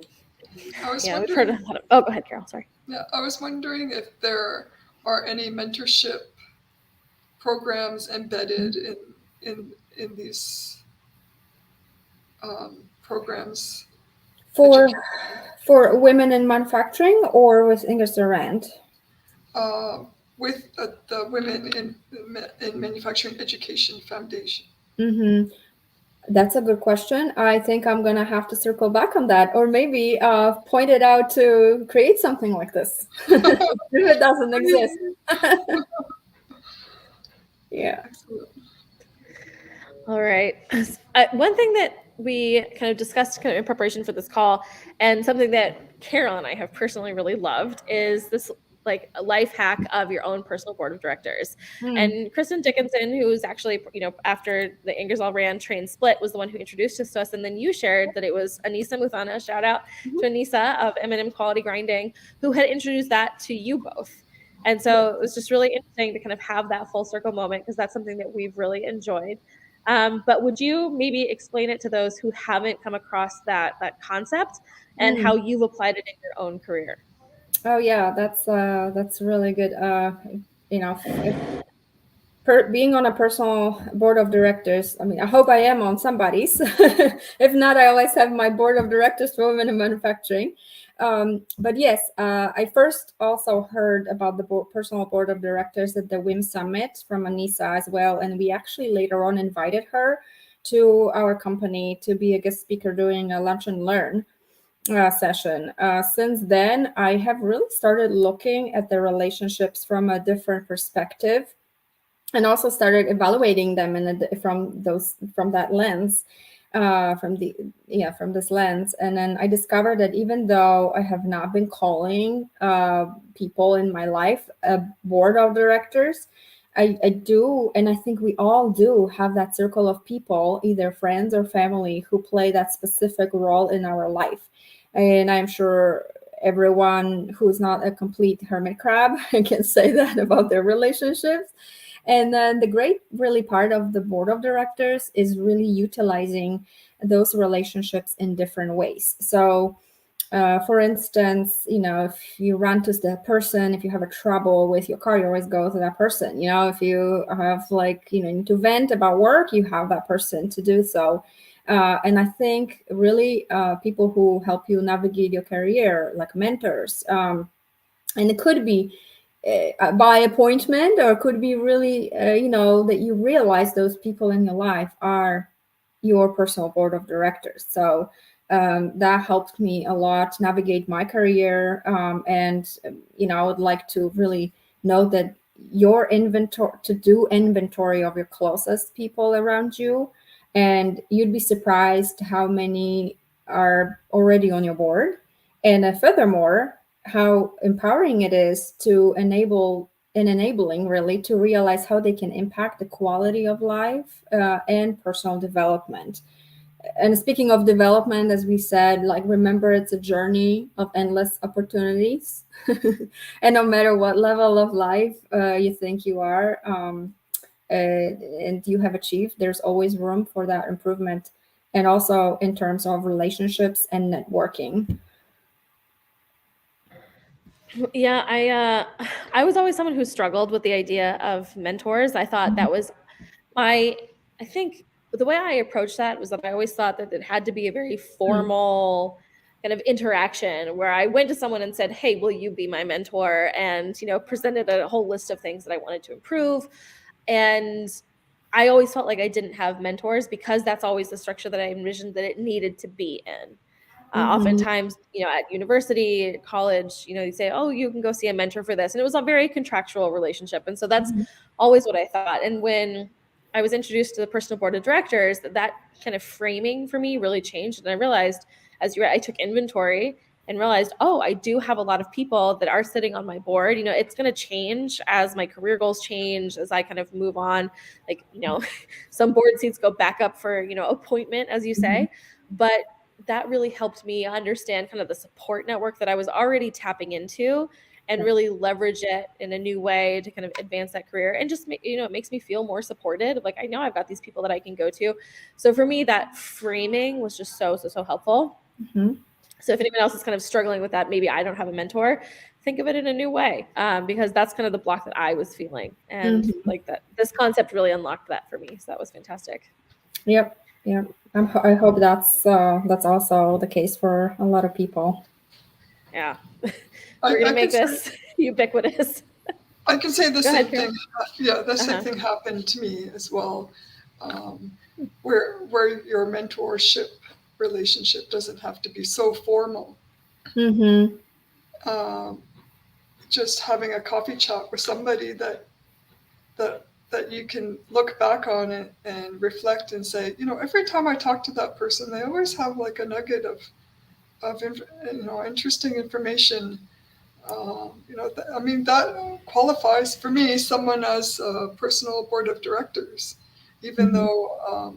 I was Yeah, we've heard a wondering, lot of. Oh, go ahead, Carol. Sorry. yeah, I was wondering if there are any mentorship programs embedded in these programs, For education, women in manufacturing or with English Rand? uh, with the Women in Manufacturing Education Foundation. Mm-hmm. That's a good question. I think I'm gonna have to circle back on that, or maybe point it out to create something like this if it doesn't exist. Yeah. Excellent. All right. One thing that we kind of discussed kind of in preparation for this call, and something that Carol and I have personally really loved, is this like a life hack of your own personal board of directors. Mm. And Kristen Dickinson, who's actually, after the Ingersoll Rand train split, was the one who introduced us to us. And then you shared that it was Anissa Muthana, shout out to Anissa of M&M Quality Grinding, who had introduced that to you both. And so it was just really interesting to kind of have that full circle moment, because that's something that we've really enjoyed. But would you maybe explain it to those who haven't come across that concept, and how Mm. you've applied it in your own career? Oh yeah, that's really good. You know, if being on a personal board of directors, I mean, I hope I am on somebody's. If not, I always have my board of directors for women in manufacturing. But yes, I first also heard about the personal board of directors at the WIM Summit from Anissa as well. And we actually later on invited her to our company to be a guest speaker doing a lunch and learn session. Since then, I have really started looking at the relationships from a different perspective, and also started evaluating them from that lens, from this lens. And then I discovered that even though I have not been calling people in my life a board of directors, I do, and I think we all do have that circle of people, either friends or family, who play that specific role in our life. And I'm sure everyone who's not a complete hermit crab can say that about their relationships. And then the great really part of the board of directors is really utilizing those relationships in different ways. So, for instance, if you run to that person, if you have a trouble with your car, you always go to that person. If you have need to vent about work, you have that person to do so. And I think really people who help you navigate your career, like mentors, and it could be by appointment, or it could be really that you realize those people in your life are your personal board of directors. So that helped me a lot navigate my career. And I would like to really know that your inventory of your closest people around you, and you'd be surprised how many are already on your board. And furthermore, how empowering it is to enabling really to realize how they can impact the quality of life and personal development. And speaking of development, as we said, remember, it's a journey of endless opportunities. And no matter what level of life you think you are, and you have achieved, there's always room for that improvement. And also in terms of relationships and networking. Yeah, I was always someone who struggled with the idea of mentors. I thought that was my I think the way I approached that was that I always thought that it had to be a very formal kind of interaction, where I went to someone and said, "Hey, will you be my mentor?" and presented a whole list of things that I wanted to improve. And I always felt like I didn't have mentors, because that's always the structure that I envisioned that it needed to be in. Mhm. Oftentimes, at university, college, you say, "Oh, you can go see a mentor for this," and it was a very contractual relationship. And so that's always what I thought. And when I was introduced to the personal board of directors, that kind of framing for me really changed. And I realized, I took inventory and realized, oh, I do have a lot of people that are sitting on my board. It's going to change as my career goals change, as I kind of move on. Like, some board seats go back up for, appointment, as you Mhm. say. But that really helped me understand kind of the support network that I was already tapping into, and really leverage it in a new way to kind of advance that career. And just, it makes me feel more supported. Like, I know I've got these people that I can go to. So for me, that framing was just so helpful. Mm-hmm. So if anyone else is kind of struggling with that, maybe I don't have a mentor, think of it in a new way, because that's kind of the block that I was feeling. And like that, this concept really unlocked that for me. So that was fantastic. Yep. I hope that's also the case for a lot of people. Yeah. We're going to make this ubiquitous. I can say the Go same ahead, Carol. thing. Yeah, the same thing happened to me as well. Where your mentorship relationship doesn't have to be so formal. Mm-hmm. Just having a coffee chat with somebody that you can look back on it and reflect and say, every time I talk to that person, they always have like a nugget of interesting information. That qualifies for me someone as a personal board of directors, even though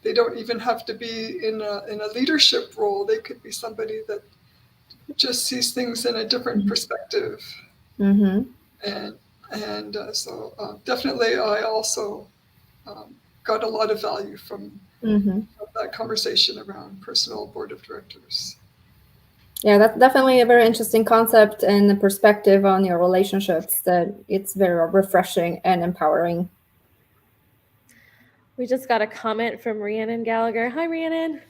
they don't even have to be in a leadership role. They could be somebody that just sees things in a different perspective. And so definitely I also got a lot of value from that conversation around personal board of directors. Yeah, that's definitely a very interesting concept and a perspective on your relationships that it's very refreshing and empowering. We just got a comment from Rhiannon Gallagher. Hi, Rhiannon.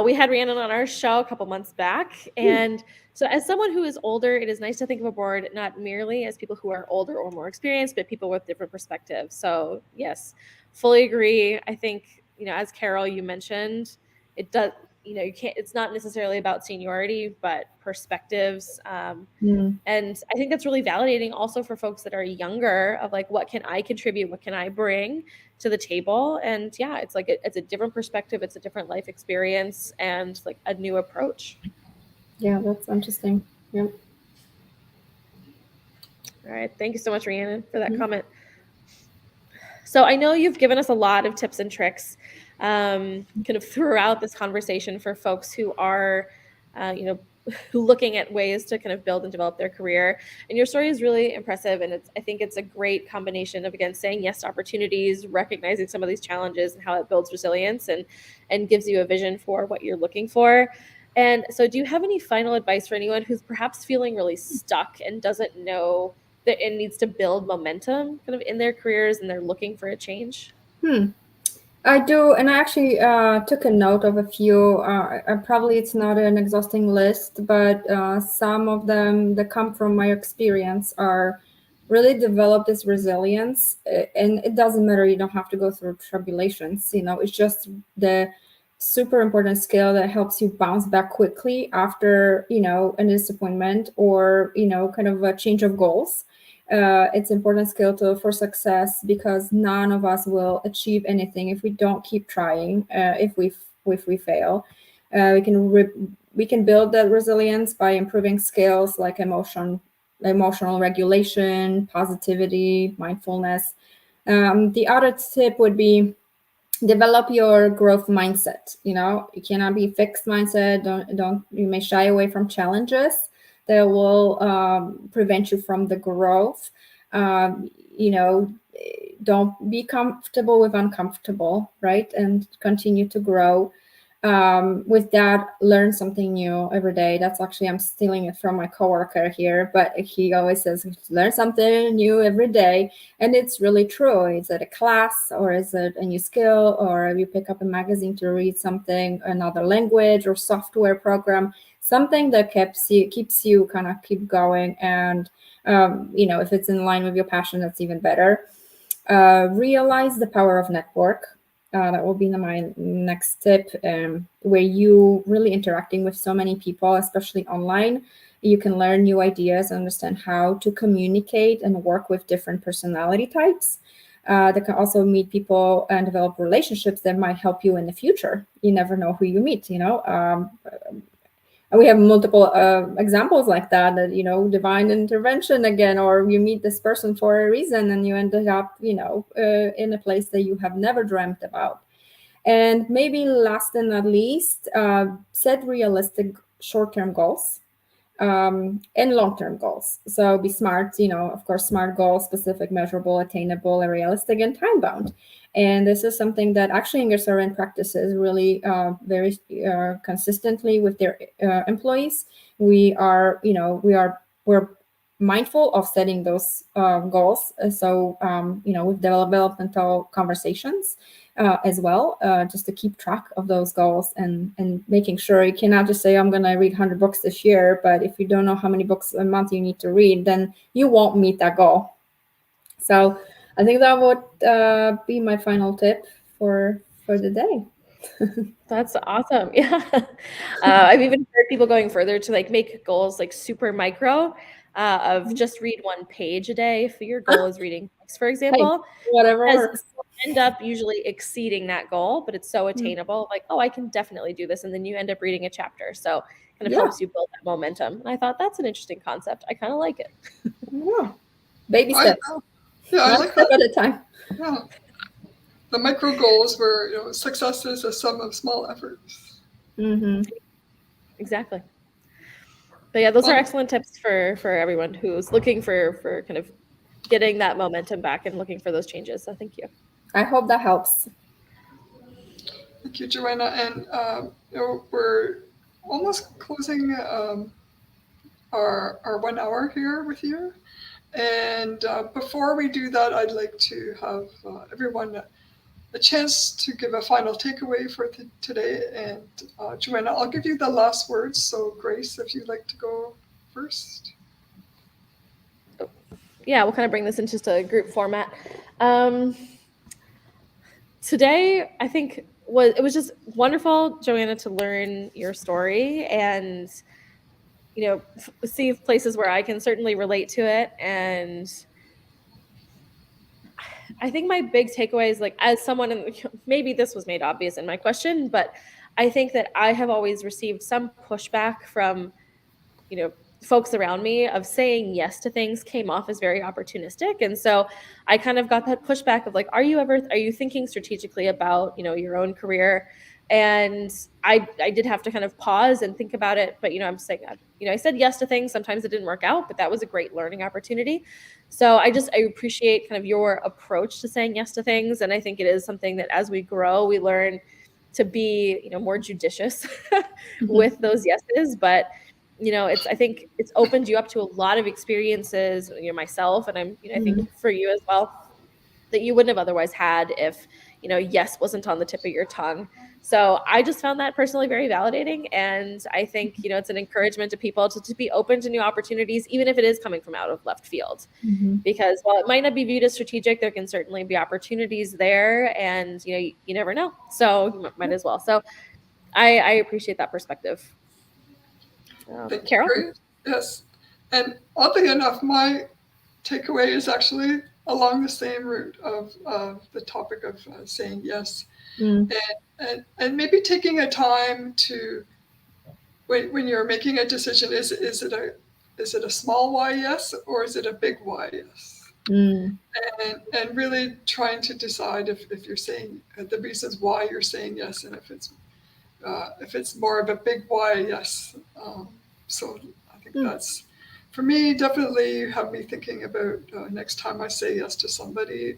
We had Rhiannon on our show a couple months back. And so as someone who is older, it is nice to think of a board not merely as people who are older or more experienced, but people with different perspectives. So yes, fully agree. I think, as Carol, you mentioned, it does, you can't, it's not necessarily about seniority, but perspectives. And I think that's really validating also for folks that are younger of like, what can I contribute? What can I bring to the table? And yeah, it's like, it's a different perspective. It's a different life experience and like a new approach. Yeah, that's interesting. Yeah. All right. Thank you so much, Rhiannon, for that comment. So I know you've given us a lot of tips and tricks kind of throughout this conversation for folks who are, looking at ways to kind of build and develop their career. And your story is really impressive. And I think it's a great combination of, again, saying yes to opportunities, recognizing some of these challenges and how it builds resilience and gives you a vision for what you're looking for. And so do you have any final advice for anyone who's perhaps feeling really stuck and doesn't know that it needs to build momentum kind of in their careers and they're looking for a change? I do, and I actually took a note of a few. Probably it's not an exhausting list, but some of them that come from my experience are really develop this resilience. And it doesn't matter, you don't have to go through tribulations. It's just the super important skill that helps you bounce back quickly after, a disappointment or, kind of a change of goals. It's important skill for success because none of us will achieve anything if we don't keep trying. If we fail, we can build that resilience by improving skills like emotional regulation, positivity, mindfulness. The other tip would be develop your growth mindset. You cannot be fixed mindset. Don't you may shy away from challenges that will prevent you from the growth. Don't be comfortable with uncomfortable, right? And continue to grow. With that, learn something new every day. That's actually, I'm stealing it from my coworker here, but he always says, learn something new every day. And it's really true. Is it a class or is it a new skill, or you pick up a magazine to read something, another language or software program, something that keeps you kind of keep going. And, if it's in line with your passion, that's even better. Realize the power of network. That will be my next tip, where you really interacting with so many people, especially online. You can learn new ideas, understand how to communicate and work with different personality types. They can also meet people and develop relationships that might help you in the future. You never know who you meet, we have multiple examples like that, divine intervention again, or you meet this person for a reason and you ended up, in a place that you have never dreamt about. And maybe last and not least, set realistic short-term goals. and long-term goals. So be smart, of course, smart goals, specific, measurable, attainable, and realistic, and time-bound. And this is something that actually Ingersoll practices really very consistently with their employees. We're mindful of setting those goals. So, with developmental conversations as well, just to keep track of those goals and making sure you cannot just say, I'm going to read 100 books this year. But if you don't know how many books a month you need to read, then you won't meet that goal. So I think that would be my final tip for the day. That's awesome. Yeah. I've even heard people going further to like make goals like super micro of just read 1 page a day. If your goal is reading books, for Hey, example, whatever because works. you'll end up usually exceeding that goal, but it's so attainable. Like, oh, I can definitely do this. And then you end up reading a chapter. So kind of Yeah. helps you build that momentum. And I thought that's an interesting concept. I kind of like it. Yeah. Baby I, steps. yeah, I One like step that. at a time. Yeah. The micro goals were, success is a sum of small efforts. Mm-hmm. Exactly. But yeah, those are excellent tips for everyone who's looking for kind of getting that momentum back and looking for those changes. So thank you. I hope that helps. Thank you, Joanna. And we're almost closing our 1 hour here with you. And before we do that, I'd like to have everyone a chance to give a final takeaway for today. And Joanna, I'll give you the last words. So Grace, if you'd like to go first. Yeah, we'll kind of bring this into just a group format. Today, I think it was just wonderful, Joanna, to learn your story and see places where I can certainly relate to it. And I think my big takeaway is like, as someone, maybe this was made obvious in my question, but I think that I have always received some pushback from folks around me of saying yes to things came off as very opportunistic. And so I kind of got that pushback of like, are you thinking strategically about, your own career? And I did have to kind of pause and think about it. But, I'm saying, I said yes to things. Sometimes it didn't work out, but that was a great learning opportunity. So I appreciate kind of your approach to saying yes to things. And I think it is something that as we grow, we learn to be, more judicious with those yeses. But I think it's opened you up to a lot of experiences, myself, and I think for you as well, that you wouldn't have otherwise had if, yes wasn't on the tip of your tongue. So I just found that personally very validating. And I think, it's an encouragement to people to be open to new opportunities, even if it is coming from out of left field. Because while it might not be viewed as strategic, there can certainly be opportunities there, and, you never know. So you might as well. So I appreciate that perspective. Thank Carol? you, Grace. Yes. And oddly enough, my takeaway is actually along the same route of the topic of saying yes. And maybe taking a time to, when you're making a decision, is it a small why yes, or is it a big why yes? And really trying to decide if you're saying the reasons why you're saying yes, and if it's more of a big why yes. So I think that's, for me, definitely have me thinking about next time I say yes to somebody,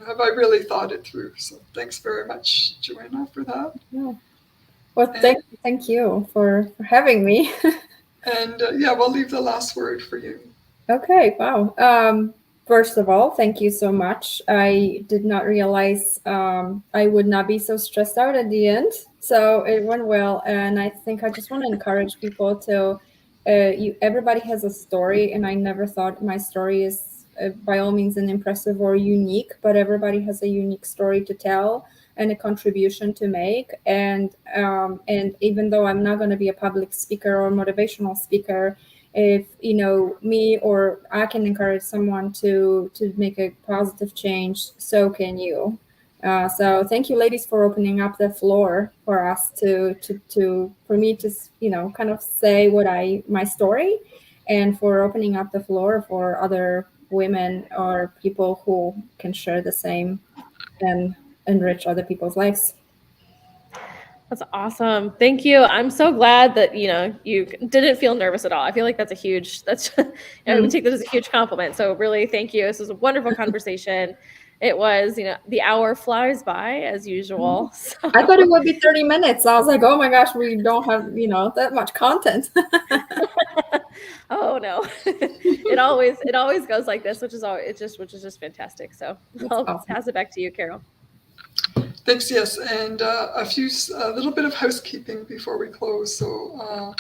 have I really thought it through? So thanks very much, Joanna, for that. Yeah. Well, thank you for having me. And we'll leave the last word for you. Okay, wow. First of all, thank you so much. I did not realize I would not be so stressed out at the end. So it went well. And I think I just want to encourage people to, everybody has a story. And I never thought my story is by all means an impressive or unique, but everybody has a unique story to tell and a contribution to make. And even though I'm not going to be a public speaker or motivational speaker, if me or I can encourage someone to make a positive change, so can you. So thank you, ladies, for opening up the floor for us for me to kind of say my story, and for opening up the floor for other women or people who can share the same and enrich other people's lives. That's awesome. Thank you. I'm so glad that, you didn't feel nervous at all. I feel like that's I would take that as a huge compliment. So really, thank you. This was a wonderful conversation. It was, the hour flies by as usual. So. I thought it would be 30 minutes. I was like, oh my gosh, we don't have, that much content. Oh no. It always goes like this, which is just fantastic. So I'll pass it back to you, Carol. Thanks, yes, and a little bit of housekeeping before we close. So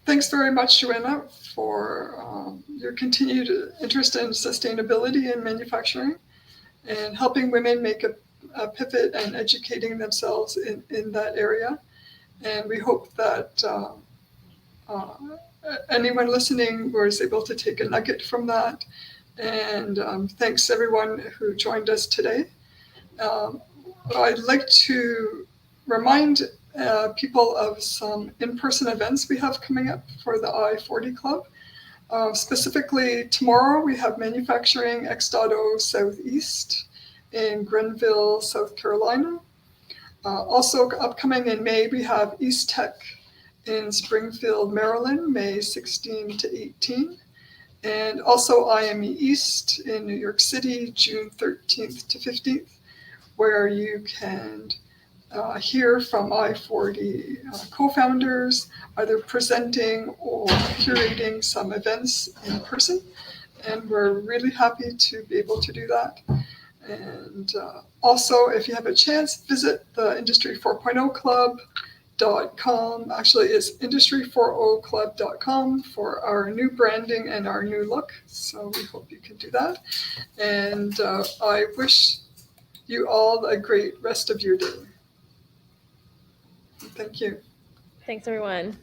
thanks very much, Joanna, for your continued interest in sustainability in manufacturing and helping women make a pivot and educating themselves in that area. And we hope that anyone listening was able to take a nugget from that. And thanks everyone who joined us today. I'd like to remind people of some in-person events we have coming up for the I-40 Club. Specifically, tomorrow we have Manufacturing X.O Southeast in Grenville, South Carolina. Also upcoming in May, we have East Tech in Springfield, Maryland, May 16 to 18. And also IME East in New York City, June 13th to 15th, where you can hear from I-40 co-founders, either presenting or curating some events in person. And we're really happy to be able to do that. And also, if you have a chance, visit the Industry 4.0 Club.com. Actually, it's industry40club.com for our new branding and our new look. So we hope you can do that. And I wish you all a great rest of your day. Thank you. Thanks, everyone.